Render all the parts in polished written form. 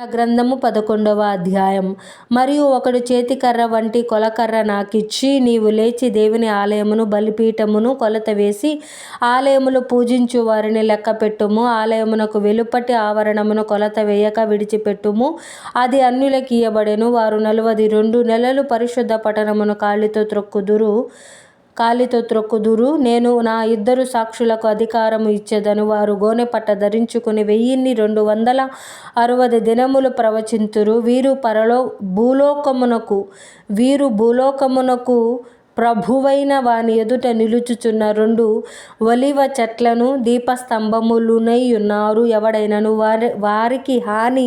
గ్రంథము 11వ అధ్యాయం. మరియు ఒకడు చేతికర్ర వంటి కొలకర్ర నాకిచ్చి, నీవు లేచి దేవుని ఆలయమును బలిపీఠమును కొలత వేసి ఆలయములో పూజించు వారిని లెక్కపెట్టుము. ఆలయమునకు వెలుపటి ఆవరణమును కొలత వేయక విడిచిపెట్టుము. అది అన్యులకు ఇయ్యబడెను. వారు 42 నెలలు పరిశుద్ధ పట్టణమును కాలితో త్రొక్కుదురు. నేను నా 2 సాక్షులకు అధికారము ఇచ్చెదను. వారు గోనెపట్ట ధరించుకుని 1260 దినములు ప్రవచింతురు. వీరు భూలోకమునకు ప్రభువైన వాని ఎదుట నిలుచుచున్న 2 ఒలీవ చెట్లను దీపస్తంభములునై ఉన్నారు. ఎవడైనను వారికి హాని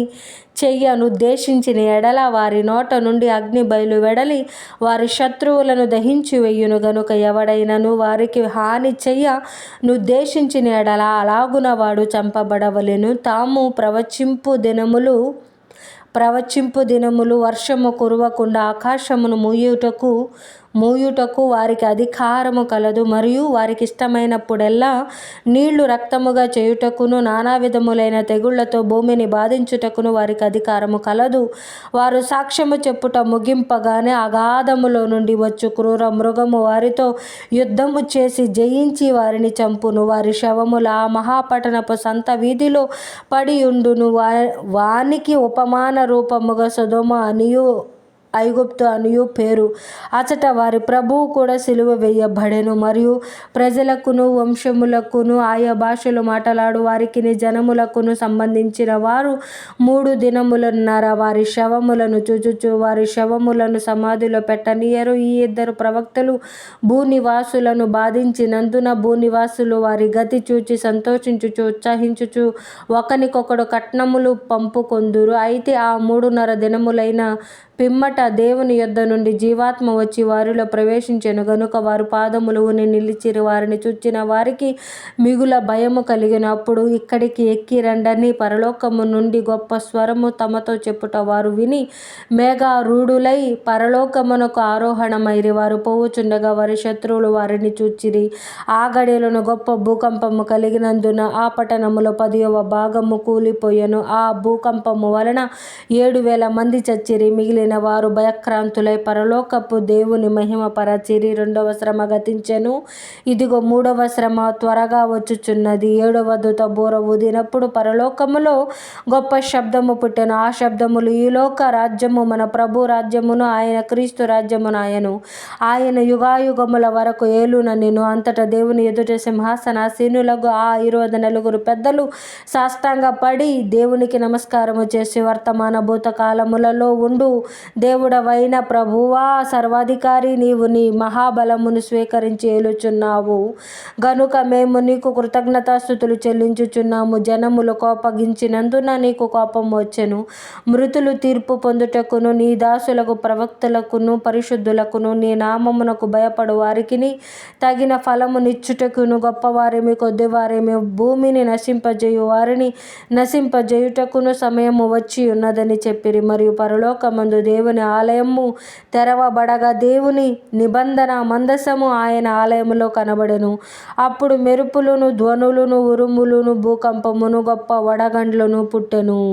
చెయ్యనుద్దేశించిన ఎడల వారి నోట నుండి అగ్ని బయలువెడలి వారి శత్రువులను దహించి వేయును గనుక ఎవడైనను వారికి హాని చెయ్య నుద్దేశించిన ఎడల అలాగున వాడు చంపబడవలెను. తాము ప్రవచింపు దినములు వర్షము కురవకుండా ఆకాశమును మూయుటకు వారికి అధికారము కలదు. మరియు వారికి ఇష్టమైనప్పుడెల్లా నీళ్లు రక్తముగా చేయుటకును నానా విధములైన తెగుళ్లతో భూమిని బాధించుటకును వారికి అధికారము కలదు. వారు సాక్ష్యము చెప్పుట ముగింపగానే అగాధములో నుండి వచ్చు క్రూర మృగము వారితో యుద్ధము చేసి జయించి వారిని చంపును. వారి శవములు ఆ మహాపట్టణపు సంత వీధిలో పడి ఉండును. వానికి ఉపమాన రూపముగా సొదొమ అనియు ఐగుప్తు అనియు పేరు. అచట వారి ప్రభువు కూడా సిలువ వేయబడెను. మరియు ప్రజలకును వంశములకును ఆయా భాషలు మాట్లాడు వారికిని జనములకును సంబంధించిన వారు 3 దినములున్నర వారి శవములను చూచుచు వారి శవములను సమాధిలో పెట్టనీయరు. ఈ 2 ప్రవక్తలు భూనివాసులను బాధించినందున భూనివాసులు వారి గతి చూచి సంతోషించుచు ఉత్సాహించుచు ఒకనికొకడు కట్నములు పంపుకొందురు. అయితే ఆ 3.5 దినములైన పిమ్మట దేవుని యొద్ద నుండి జీవాత్మ వచ్చి వారిలో ప్రవేశించెను గనుక వారు పాదములు ఊని నిలిచిరి. వారిని చూచిన వారికి మిగుల భయము కలిగెను. అప్పుడు ఇక్కడికి ఎక్కి రండని పరలోకము నుండి గొప్ప స్వరము తమతో చెప్పుట వారు విని మేఘారూఢులై పరలోకమునకు ఆరోహణమైరి. వారు పోవుచుండగా వారి శత్రువులు వారిని చూచిరి. ఆ గడియలను గొప్ప భూకంపము కలిగినందున ఆ పట్టణములో 10వ భాగము కూలిపోయెను. ఆ భూకంపము వలన 7,000 మంది చచ్చిరి. మిగిలిన వారు భయక్రాంతులై పరలోకపు దేవుని మహిమ పరచిరి. 2వ శ్రమ గతించెను. ఇదిగో 3వ శ్రమ త్వరగా వచ్చుచున్నది. 7వ దూత బూర ఊదినప్పుడు పరలోకములో గొప్ప శబ్దము పుట్టెను. ఆ శబ్దములు ఈ లోక రాజ్యము మన ప్రభు రాజ్యమును ఆయన క్రీస్తు రాజ్యమును ఆయన యుగాయుగముల వరకు ఏలుననెను. అంతటా దేవుని ఎదుట సింహాసనాసీనులకు ఆ 24 పెద్దలు సాష్టాంగపడి దేవునికి నమస్కారము చేసి, వర్తమాన భూతకాలములలో ఉండు దేవుడవైన ప్రభువా, సర్వాధికారి, నీవు నీ మహాబలమును స్వీకరించి ఏలుచున్నావు గనుక మేము నీకు కృతజ్ఞతాస్తుతులు చెల్లించుచున్నాము. జనములు కోపగించినందున నీకు కోపము వచ్చెను. మృతులు తీర్పు పొందుటకును నీ దాసులకు ప్రవక్తలకును పరిశుద్ధులకును నీ నామమునకు భయపడు వారికిని తగిన ఫలము నిచ్చుటకును గొప్పవారేమి కొద్దివారేమి భూమిని నశింపజేయు వారిని నశింపజేయుటకును సమయము వచ్చి ఉన్నదని చెప్పిరి. మరియు పరలోకమందు దేవుని ఆలయము తెరవబడగా దేవుని నిబంధన మందసము ఆయన ఆలయములో కనబడెను. అప్పుడు మెరుపులును ధ్వనులును ఉరుములును భూకంపమును గొప్ప వడగండ్లును పుట్టెను.